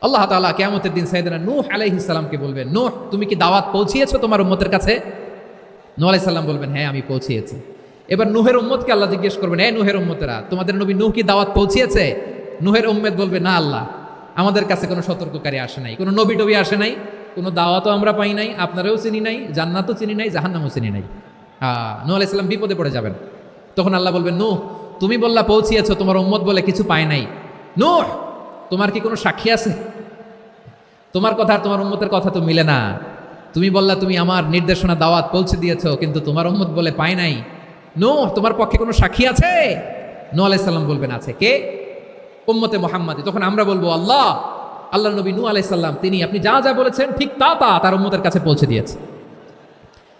আল্লাহ তাআলা কিয়ামতের দিন সাইয়েদনা নূহ আলাইহিস সালামকে বলবেন, নূহ তুমি কি দাওয়াত পৌঁছিয়েছো তোমার উম্মতের কাছে? নূহ আলাইহিস সালাম বলবেন, হ্যাঁ আমি পৌঁছিয়েছি। এবার নূহের উম্মতকে আল্লাহ জিজ্ঞেস করবেন, নূহের উম্মতেরা তোমাদের নবী নূহ কি দাওয়াত পৌঁছিয়েছে? নূহের উম্মত বলবে, না আল্লাহ, আমাদের কাছে কোনো সতর্ককারী আসে নাই, কোনো নবী টবি আসে নাই, কোনো দাওয়াতও আমরা পাই নাই, আপনারাও চিনি নাই, জান্নাতও চিনি নাই, জাহান্নামও চিনি নাই। নূহ আলাইহিস সালাম বিপদে পড়ে যাবেন। তখন আল্লাহ বলবেন, নূহ তুমি বললা পৌঁছিয়েছো, তোমার উম্মত বলে কিছু পায় নাই। নূহ তোমার কি কোনো সাক্ষী আছে? তোমার কথা আর তোমার উম্মতের কথা তো মিলে না। তুমি বললা তুমি আমার নির্দেশনা দাওয়াত পৌঁছে দিয়েছো, কিন্তু তোমার উম্মত বলে পায় নাই। নূহ তোমার পক্ষে কোনো সাক্ষী আছে? নূহ আলাইহিস সালাম বলবেন, আছে। কে? উম্মতে মুহাম্মাদি। তখন আমরা বলবো, আল্লাহ নবী নূহ আলাইহিস সালাম তিনি আপনি যা যা বলেছেন ঠিক তা তার উম্মতের কাছে পৌঁছে দিয়েছে।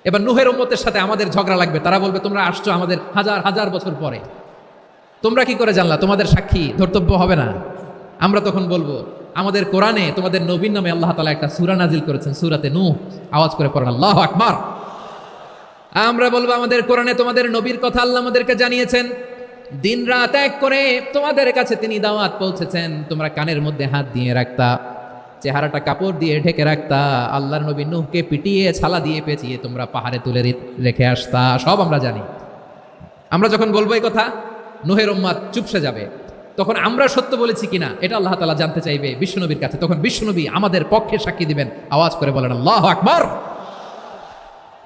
এবার নূহের উম্মতের সাথে আমাদের ঝগড়া লাগবে। তারা বলবে, তোমরা আসছো আমাদের হাজার হাজার বছর পরে, তোমরা কি করে জানলা? তোমাদের সাক্ষী ধর্তব্য হবে না? আমরা তখন বলবো, আমাদের কোরআনে তোমাদের নবীর নামে আল্লাহ তাআলা একটা সূরা নাজিল করেছেন, সূরাতে নূহ। আওয়াজ করে পড়েন আল্লাহু আকবার। আমরা বলবো, আমাদের কোরআনে তোমাদের নবীর কথা আল্লাহ আমাদেরকে জানিয়েছেন, দিন রাত এক করে তোমাদের কাছে তিনি দাওয়াত পৌঁছেছেন। তোমরা কানের মধ্যে হাত দিয়ে রাখতা, চেহারাটা কাপড় দিয়ে ঢেকে রাখতা, আল্লাহর নবী নূহকে পিটিয়ে ছালা দিয়ে পেঁচিয়ে তোমরা পাহাড়ে তুলে রেখে আসতা, সব আমরা জানি। আমরা যখন বলবো এই কথা, নূহের উম্মত চুপসে যাবে। তখন আমরা সত্য বলেছি কিনা এটা আল্লাহ তাআলা জানতে চাইবে বিশ্বনবীর কাছে। তখন বিশ্বনবী আমাদের পক্ষে সাক্ষী দিবেন। আওয়াজ করে বলেন আল্লাহু আকবার।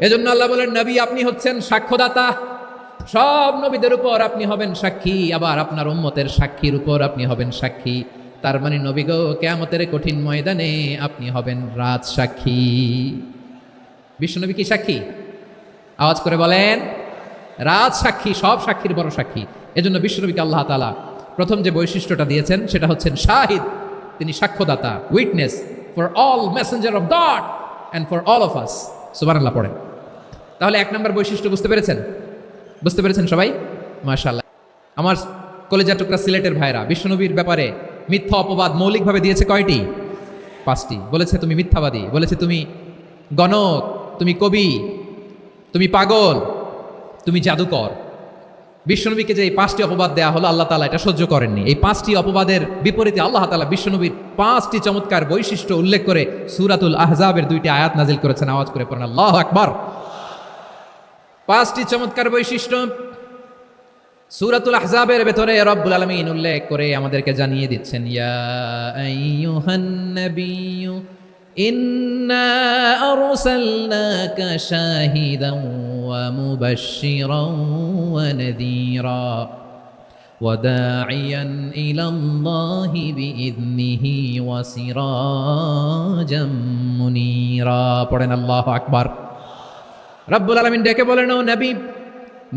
এজন্য আল্লাহ বলেন, নবী আপনি হচ্ছেন সাক্ষ্যদাতা, সব নবীদের উপর আপনি হবেন সাক্ষী, আবার আপনার উম্মতের সাক্ষীর উপর আপনি হবেন সাক্ষী। তার মানে নবী গো, কিয়ামতের কঠিন ময়দানে আপনি হবেন রাজ সাক্ষী। বিশ্বনবী কি সাক্ষী? আওয়াজ করে বলেন, রাজ সাক্ষী, সব সাক্ষীর বড় সাক্ষী। এজন্য বিশ্বনবীকে আল্লাহ তাআলা প্রথম যে বৈশিষ্ট্যটা দিয়েছেন সেটা হচ্ছেন শাহিদ। তিনি সাক্ষ্যদাতা, witness for all messenger of God and for all of us. সুবহানাল্লাহ পড়েন। তাহলে এক নম্বর বৈশিষ্ট্য বুঝতে পেরেছেন? বুঝতে পেরেছেন সবাই? মাশাআল্লাহ। আমার কলেজা টুকরা সিলেটের ভাইরা, বিশ্বনবীর ব্যাপারে মিথ্যা অপবাদ মৌলিকভাবে দিয়েছে কয়টি? 5টি। বলেছে তুমি মিথ্যাবাদী, বলেছে তুমি গণক, তুমি কবি, তুমি পাগল, তুমি জাদুকর। বিশ্বনবীকে যে এই 5টি অপবাদ দেয়া হলো, আল্লাহ তাআলা এটা সহ্য করেননি। এই 5টি অপবাদের বিপরীতে আল্লাহ তাআলা বিশ্বনবীর 5টি চমৎকার বৈশিষ্ট্য উল্লেখ করে সূরাতুল আহজাবের 2টি আয়াত নাজিল করেছেন। আওয়াজ করে পড়েন আল্লাহু আকবার। 5টি চমৎকার বৈশিষ্ট্য সূরাতুল আহজাবের ভেতরে রব্বুল আলামিন উল্লেখ করে আমাদেরকে জানিয়ে দিচ্ছেন, ইয়া আইয়ুহান নাবিয়্যু ইন্না আরসালনাকা শাহিদান ওয়া মুবাশশিরান ওয়া নাযীরা ওয়া দাঈয়ান ইলাল্লাহি বিইذনিহি ওয়া সিরাজাম মুনীরা। পড়েন আল্লাহু আকবার। রব্বুল আলামিন ডেকে বলেন, ও নবী,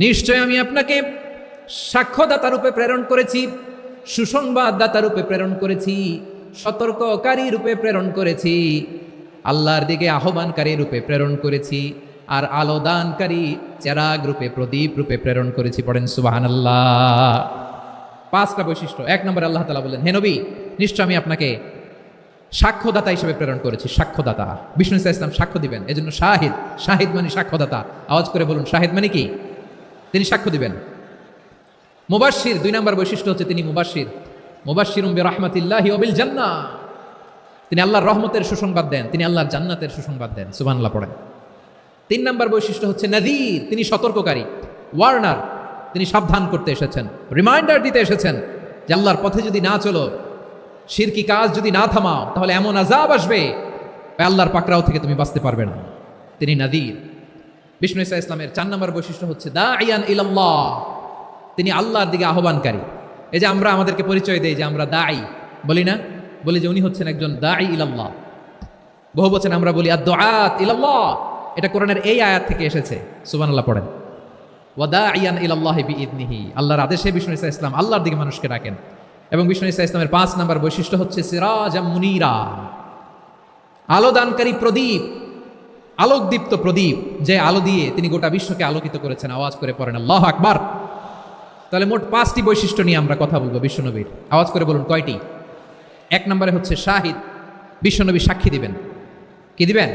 নিশ্চয় আমি আপনাকে সাক্ষ্যদাতা রূপে প্রেরণ করেছি, সুসংবাদদাতা রূপে প্রেরণ করেছি, সতর্ককারী রূপে প্রেরণ করেছি, আল্লাহর দিকে আহ্বানকারী রূপে প্রেরণ করেছি, আর আলো দানকারী চেরাগ রূপে, প্রদীপ রূপে প্রেরণ করেছি। পড়েন সুবহানাল্লাহ। 5টা বৈশিষ্ট্য। 1 নম্বরে আল্লাহ তাআলা বললেন, হে নবী, নিশ্চয় আমি আপনাকে সাক্ষ্যদাতা হিসেবে প্রেরণ করেছি। সাক্ষ্যদাতা, বিষ্ণু ইসলাম সাক্ষ্য দিবেন, এজন্য শাহিদ। শাহিদ মানে সাক্ষ্যদাতা। আওয়াজ করে বলুন, শাহিদ মানে কি? তিনি সাক্ষ্য দিবেন। মুবাশশির, 2 নম্বর বৈশিষ্ট্য হচ্ছে তিনি মুবাশশির। মুবাশশিরুম বিরাহমাতিল্লাহি ওয়া বিল জান্নাহ, তিনি আল্লাহর রহমতের সুসংবাদ দেন, তিনি আল্লাহর জান্নাতের সুসংবাদ দেন। সুবহানাল্লাহ পড়েন। 3 নম্বর বৈশিষ্ট্য হচ্ছে নাযীর, তিনি সতর্ককারী, ওয়ার্নার, তিনি সাবধান করতে এসেছেন, রিমাইন্ডার দিতে এসেছেন যে আল্লাহর পথে যদি না চলো, শিরকি কাজ যদি না থামাও, তাহলে এমন আযাব আসবে আল্লাহর পাকড়াও থেকে তুমি বাঁচতে পারবে না। তিনি নাযীর। বিষ্ণু ঈসা ইসলামের 4 নম্বর বৈশিষ্ট্য হচ্ছে দাঈয়ান ইলাল্লাহ, তিনি আল্লাহর দিকে আহ্বানকারী। এই যে আমরা আমাদেরকে পরিচয় দেই যে আমরা দাঈ, বলি না? বলি যে উনি হচ্ছেন একজন দাঈ ইলাল্লাহ। বহু বচন আমরা বলি আদ-দুআত ইলাল্লাহ। এটা কোরআনের এই আয়াত থেকে এসেছে। সুবহানাল্লাহ পড়েন। ওয়া দাঈয়ান ইলাল্লাহি বিইذনিহি, আল্লাহর আদেশে বিষ্ণু ঈসা ইসলাম আল্লাহর দিকে মানুষকে ডাকেন। এবং বিষ্ণু ঈসা ইসলামের 5 নম্বর বৈশিষ্ট্য হচ্ছে সিরাজাম মুনীরা, আলোদানকারী প্রদীপ, আলোকদীপ্ত প্রদীপ, যে আলো দিয়ে তিনি গোটা বিশ্বকে আলোকিত করেছেন। আওয়াজ করে পড়েন আল্লাহু আকবার। তাহলে মোট 5টি বৈশিষ্ট্য নিয়ে আমরা কথা বলবো বিশ্বনবীর। আওয়াজ করে বলুন কয়টি? 1 নম্বরে হচ্ছে শাহিদ, বিশ্বনবী সাক্ষী দিবেন। কি দিবেন?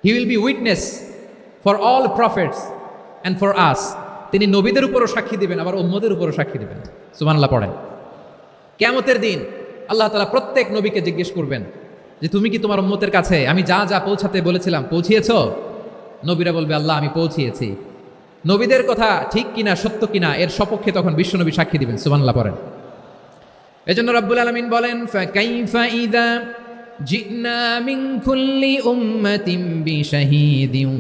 He will be witness for all prophets and for us, তিনি নবীদের উপরও সাক্ষী দিবেন, আবার উম্মতের উপরও সাক্ষী দিবেন। সুবহানাল্লাহ পড়েন। কিয়ামতের দিন আল্লাহ তাআলা প্রত্যেক নবীকে জিজ্ঞেস করবেন যে তুমি কি তোমার উম্মতের কাছে আমি যা যা পৌঁছাতে বলেছিলাম পৌঁছিয়েছো? নবীরা বলবে আল্লাহ আমি পৌঁছিয়েছি। নবীদের কথা ঠিক কিনা সত্য কিনা এর সপক্ষে তখন বিশ্বনবী সাক্ষী দিবেন। সুবহানাল্লাহ পড়েন। এজন্য রব্বুল আলামিন বলেন ফাকাইফা ইযা জিনা মিন কুল্লি উম্মাতিন বিশাহীদিন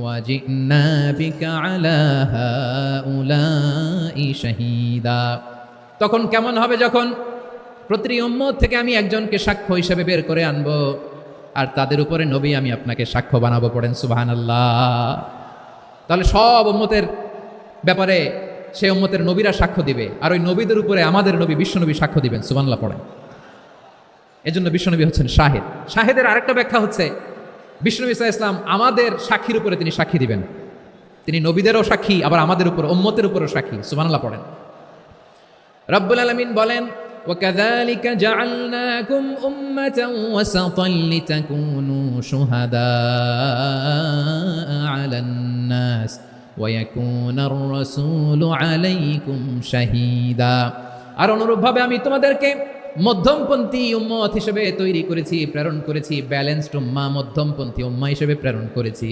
ওয়া জিনা বিকা আলা হাউলাই শাহীদা। তখন কেমন হবে যখন প্রতি উম্মত থেকে আমি একজনকে সাক্ষ্য হিসেবে বের করে আনবো, আর তাদের উপরে নবী আমি আপনাকে সাক্ষ্য বানাবো। পড়েন সুবহানাল্লাহ। তাহলে সব উম্মতের ব্যাপারে সে উম্মতের নবীরা সাক্ষ্য দিবে, আর ওই নবীদের উপরে আমাদের নবী বিশ্বনবী সাক্ষ্য দিবেন। সুবহানাল্লাহ পড়েন। এজন্য বিশ্বনবী হচ্ছেন শাহেদ। শাহেদের আরেকটা ব্যাখ্যা হচ্ছে বিশ্বনবী সাল্লাল্লাহু আলাইহি ওয়াসাল্লাম আমাদের সাক্ষীর উপরে তিনি সাক্ষী দিবেন। তিনি নবীদেরও সাক্ষী, আবার আমাদের উপর উম্মতের উপরও সাক্ষী। সুবহানাল্লাহ পড়েন। রব্বুল আলামিন বলেন وَكَذَلِكَ جَعَلْنَاكُمْ أُمَّةً وَسَطًا لِتَكُونُوا شُهَدَاءَ عَلَى النَّاسِ وَيَكُونَ الرَّسُولُ عَلَيْكُمْ شَهِيدًا। আর অনুরূপভাবে আমি তোমাদেরকে মধ্যমপন্থী উম্মত হিসেবে তৈরি করেছি, প্রেরণ করেছি। ব্যালেন্সড উম্মাহ, মধ্যমপন্থী উম্মাহ হিসেবে প্রেরণ করেছি,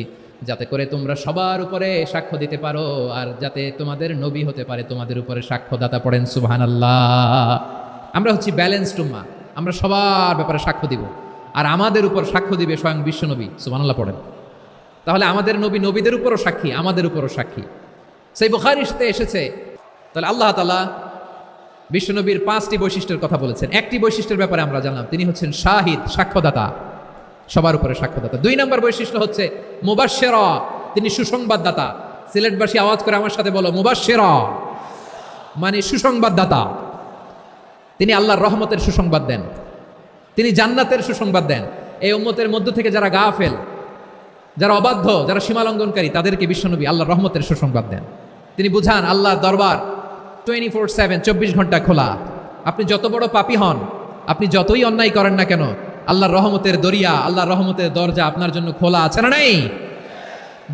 যাতে করে তোমরা সবার উপরে সাক্ষ্য দিতে পারো, আর যাতে তোমাদের নবী হতে পারে তোমাদের উপরে সাক্ষ্যদাতা। পড়েন সুবহানাল্লাহ। আমরা হচ্ছি ব্যালেন্সড উম্মাহ, আমরা সবার ব্যাপারে সাক্ষ্য দিব, আর আমাদের উপর সাক্ষ্য দিবে স্বয়ং বিশ্বনবী। সুবহানাল্লাহ পড়েন। তাহলে আমাদের নবী নবীদের উপরও সাক্ষী, আমাদের উপরও সাক্ষী। সেই বুখারীতে এসেছে। তাহলে আল্লাহ তাআলা বিশ্বনবীর 5টি বৈশিষ্ট্যের কথা বলেছেন। একটি বৈশিষ্ট্যের ব্যাপারে আমরা জানলাম, তিনি হচ্ছেন শাহিদ, সাক্ষ্যদাতা, সবার উপরে সাক্ষ্যদাতা। 2 নম্বর বৈশিষ্ট্য হচ্ছে মুবাশশিরা, তিনি সুসংবাদদাতা। সিলেটবাসী আওয়াজ করে আমার সাথে বলো মুবাশশিরা, মানে সুসংবাদদাতা। তিনি আল্লাহর রহমতের সুসংবাদ দেন, তিনি জান্নাতের সুসংবাদ দেন। এই উম্মতের মধ্য থেকে যারা গাফেল, যারা অবাধ্য, যারা সীমালঙ্ঘনকারী, তাদেরকে বিশ্বনবী আল্লাহর রহমতের সুসংবাদ দেন। তিনি বুঝান আল্লাহর দরবার 24/7, 24 ঘন্টা খোলা। আপনি যত বড় পাপী হন, আপনি যতই অন্যায় করেন না কেন, আল্লাহর রহমতের দরিয়া, আল্লাহর রহমতের দরজা আপনার জন্য খোলা আছে না নাই?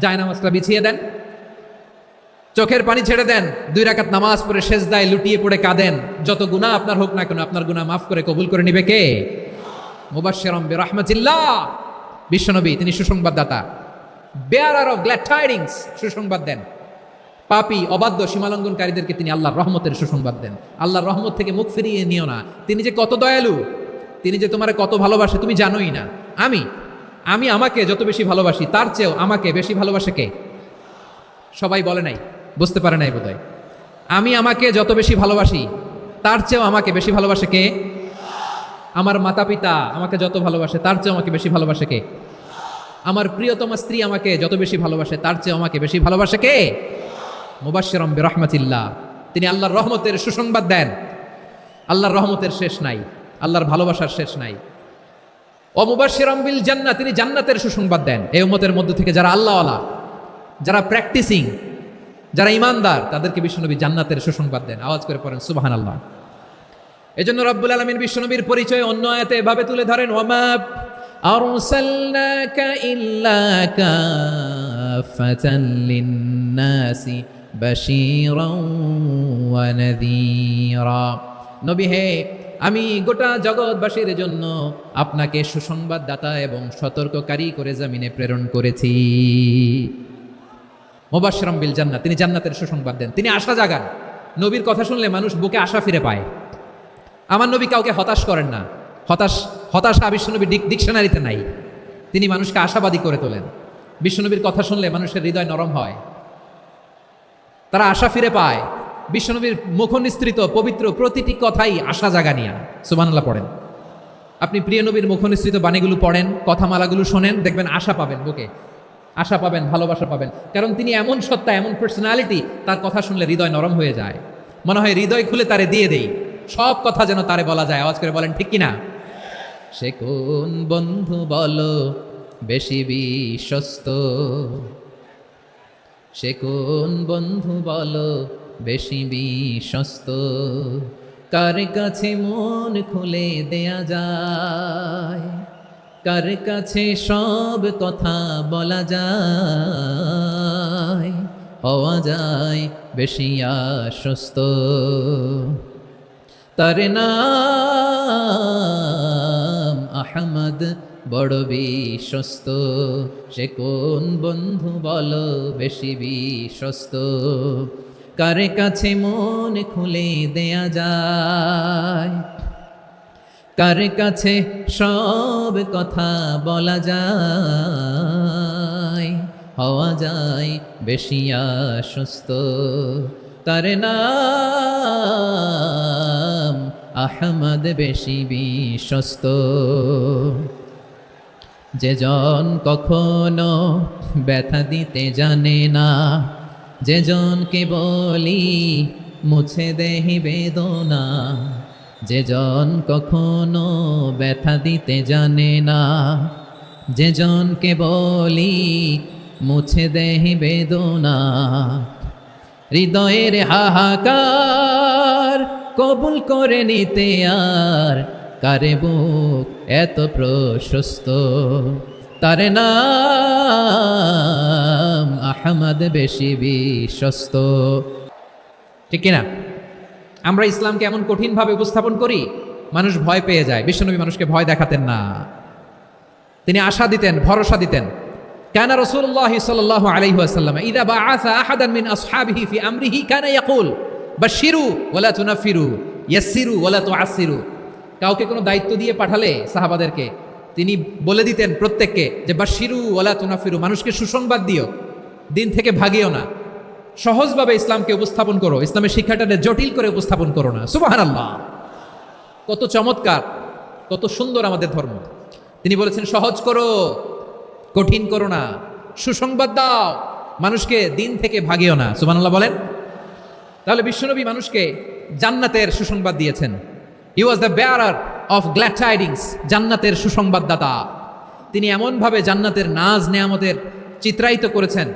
জায়নামাজটা বিছিয়ে দেন, চোখের পানি ছেড়ে দেন, 2 রাকাত নামাজ পড়ে সেজদায় লুটিয়ে পড়ে কাঁদেন। যত গুনাহ আপনার হোক না কেন, আপনার গুনাহ মাফ করে কবুল করে নিবে কে? মুবাশশিরাম বিরহমাতিল্লাহ। বিশ্বনবী তিনি সুসংবাদদাতা, বেয়ারার অফ গ্ল্যাড টাইডিংস, সুসংবাদ দেন। পাপী, অবাধ্য, সীমালঙ্ঘনকারীদেরকে তিনি আল্লাহর রহমতের সুসংবাদ দেন। আল্লাহর রহমত থেকে মুখ ফিরিয়ে নিও না। তিনি যে কত দয়ালু, তিনি যে তোমারে কত ভালোবাসে তুমি জানোই না। আমি আমাকে যত বেশি ভালোবাসি তার চেয়েও আমাকে বেশি ভালোবাসে কে? সবাই বলে নাই, বুঝতে পারে নাই বোধহয়। আমি আমাকে যত বেশি ভালোবাসি তার চেয়েও আমাকে বেশি ভালোবাসে কে? আমার মাতা পিতা আমাকে যত ভালোবাসে তার চেয়েও আমাকে বেশি ভালোবাসে কে? আমার প্রিয়তমা স্ত্রী আমাকে যত বেশি ভালোবাসে তার চেয়েও আমাকে বেশি ভালোবাসে কে? মুবাশশিরাম বিরহমাতিল্লাহ, তিনি আল্লাহর রহমতের সুসংবাদ দেন। আল্লাহর রহমতের শেষ নাই, আল্লাহর ভালোবাসার শেষ নাই। ও মুবাশশিরাম বিল জান্নাহ, তিনি জান্নাতের সুসংবাদ দেন। এই উম্মতের মধ্য থেকে যারা আল্লাহওয়ালা, যারা প্র্যাকটিসিং, যারা ইমানদার, তাদেরকে বিশ্বনবী জান্নাতের সুসংবাদ দেন। আওয়াজ করে পড়েন সুবহানাল্লাহ। এজন্য রব্বুল আলামিন বিশ্বনবীর পরিচয় অন্য আয়াতে এভাবে তুলে ধরেন, ওয়ামা আরসালনাকা ইল্লা কাফাতান লিন-নাসি বাশীরাও ওয়া নাযীরা। নবী হে, আমি গোটা জগৎবাসীর জন্য আপনাকে সুসংবাদদাতা এবং সতর্ককারী করে জমিনে প্রেরণ করেছি। মুবাশশিরাম বিল জান্নাহ, তিনি জান্নাতের সুসংবাদ দেন, তিনি আশা জাগান। নবীর কথা শুনলে মানুষ বুকে আশা ফিরে পায়। আমার নবী কাউকে হতাশ করেন না। হতাশা বিশ্বনবীর ডিকশনারিতে নাই। তিনি মানুষকে আশাবাদী করে তোলেন। বিশ্বনবীর কথা শুনলে মানুষের হৃদয় নরম হয়, তারা আশা ফিরে পায়। বিশ্বনবীর মুখনিসৃত পবিত্র প্রতিটি কথাই আশা জাগানিয়া। সুবহানাল্লাহ পড়েন। আপনি প্রিয় নবীর মুখনিসৃত বাণীগুলো পড়েন, কথামালাগুলো শোনেন, দেখবেন আশা পাবেন, বুকে আশা পাবেন, ভালোবাসা পাবেন। কারণ তিনি এমন সত্তা, এমন পার্সোনালিটি, তার কথা শুনলে হৃদয় নরম হয়ে যায়। মনে হয় হৃদয় খুলে তারে দিয়ে দেই, সব কথা যেন তারে বলা যায়। আওয়াজ করে বলেন ঠিক কিনা? সে কোন বন্ধু বলো বেশি বিশ্বস্ত, সে কোন বন্ধু বলো বেশি বিশ্বস্ত, কার কাছে মন খুলে দেয়া যায়, কার কাছে সব কথা বলা যায়, হওয়া যায় বেশি আশ্বস্ত। তার নাম আহমদ, বড় বিশ্বস্ত। সে কোন বন্ধু বলো বেশি বিশ্বস্ত? কার কাছে মন খুলে দেয়া যায়, কার কাছে সব কথা বলা যায়, হওয়া যায় বেশি আশ্বস্ত। তার নাম আহমদ, বেশি বিশ্বস্ত। যে জন কখনো ব্যথা দিতে জানে না, যে জনকে বলি মুছে দেহি বেদনা, যে জন কখনো ব্যথা দিতে জানে না, যে জনকে বলি মুছে দেহি বেদনা, হৃদয়ের হাহাকার কবুল করে নিতে আর কারে বুক এত প্রশস্ত? তার নাম আহমদ, বেশি বিশ্বস্ত। ঠিক কিনা? আমরা ইসলামকে এমন কঠিনভাবে উপস্থাপন করি, মানুষ ভয় পেয়ে যায়। বিশ্বনবী মানুষকে ভয় দেখাতেন না, তিনি আশা দিতেন, ভরসা দিতেন। কানা রাসূলুল্লাহ সাল্লাল্লাহু আলাইহি ওয়াসাল্লাম ইযা বাআসা আহাদান মিন আসহাবিহি ফি আমরিহি কানা ইয়াকুল বাশশিরু ওয়ালা তুনাফিরু, ইয়াসসিরু ওয়ালা তুআসসিরু। কাউকে কোনো দায়িত্ব দিয়ে পাঠালে সাহাবাদেরকে তিনি বলে দিতেন প্রত্যেককে যে বাশশিরু ওয়ালা তুনাফিরু, মানুষকে সুসংবাদ দিও, দিন থেকে ভাগিও না, সহজভাবে ইসলামকে উপস্থাপন করো, ইসলামের শিক্ষাটাকে জটিল করে উপস্থাপন করো না। সুবহানাল্লাহ, কত চমৎকার, কত সুন্দর আমাদের ধর্ম। তিনি বলেছেন সহজ করো, কঠিন করো না, সুসংবাদ দাও, মানুষকে দিন থেকে ভাগিও না। সুবহানাল্লাহ বলেন। তাহলে বিশ্বনবী মানুষকে জান্নাতের সুসংবাদ দিয়েছেন। He was the bearer of glad tidings, জান্নাতের সুসংবাদদাতা। তিনি এমনভাবে জান্নাতের নাজ নেয়ামতের চিত্রায়িত করেছেন,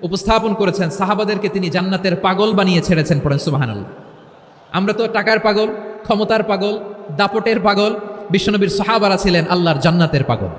উপস্থাপন করেছেন, সাহাবাদেরকে তিনি জান্নাতের পাগল বানিয়ে ছেড়েছেন। পড়েন সুবহানাল্লাহ। আমরা তো টাকার পাগল, ক্ষমতার পাগল, দাপটের পাগল। বিশ্বনবীর সাহাবারা ছিলেন আল্লাহর জান্নাতের পাগল।